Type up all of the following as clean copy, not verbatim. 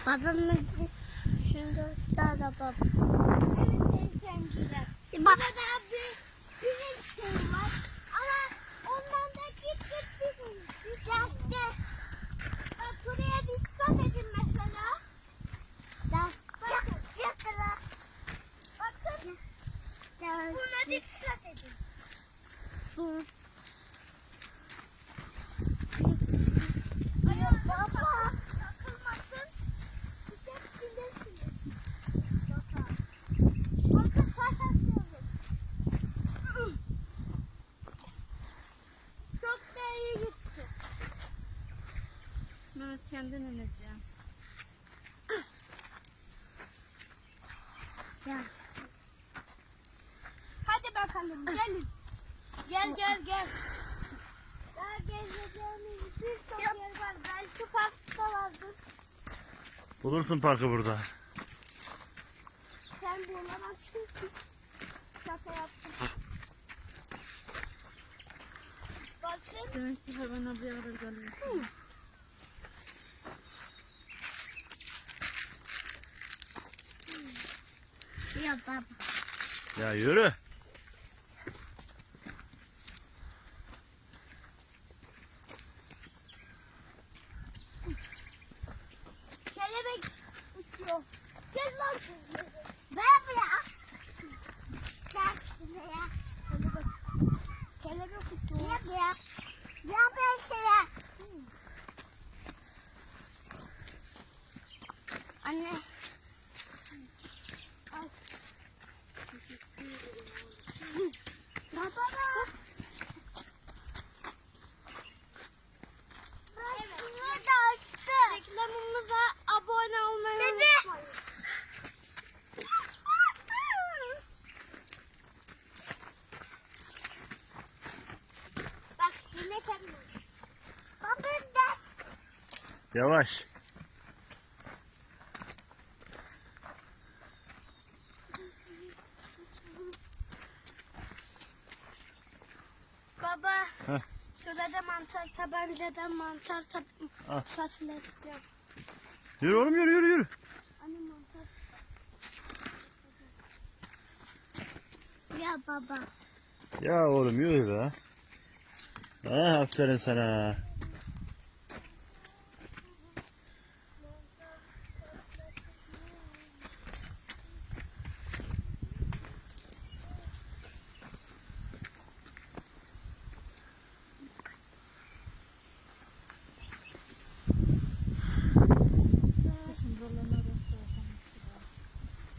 Babamın şimdi daha da baba. Burada da bir şey var. Ama ondan da git bir gel. Bak buraya dikkat edin mesela. Bakın. Bakın. Buna dikkat edin. Baba. Takılmasın. Gidersiniz. Bakın kaçaklıyorum. Çok da iyi gitti. Mehmet kendin ineceğim. Ya. Hadi bakalım gelin. Gel. Daha gezeceğimiz birçok yer var. Belki parkta vardır. Bulursun parkı burada. Sen bulamazsın ki. Şaka yaptım. Bakın. Demek ki hayvana bir ara geliyor. Ya baba. Ya yürü. Kelebek uçuyor. Gel lan. Baba. Gel şuraya. Kelebek uçuyor. Ya. Ya ben şuraya. Anne. Baba. Evet. Bunu da açtı. Reklamımıza abone olmayı unutmayın. Bak yine kendim. Baba da. Yavaş. Baba. Heh. Şurada da mantar tabancadan mantar Al. fasulye yapacağım. Yürü oğlum yürü. Anne mantar. Ya baba. Ya oğlum yürü be. Ha, aferin sana.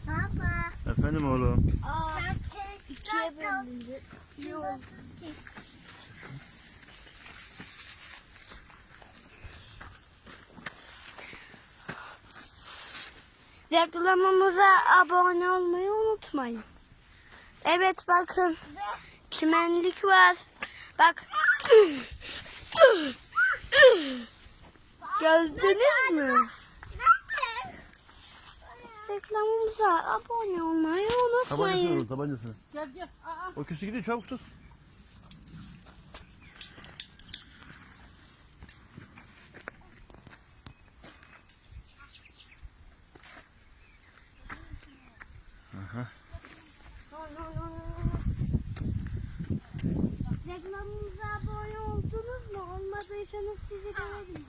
Baba. Efendim oğlum. Aa, ikiye bölündü. İyi oldu. Reklamımıza abone olmayı unutmayın. Evet bakın. Çimenlik var. Bak. Gördünüz mü? Reklamımıza abone olmayı Tabancasını unutmayın. oğlum tabancasını. Gel. Aa. O küstü gidiyor çabuk tut. Reklamımıza abone oldunuz mu? Olmadıysanız sizi döverim.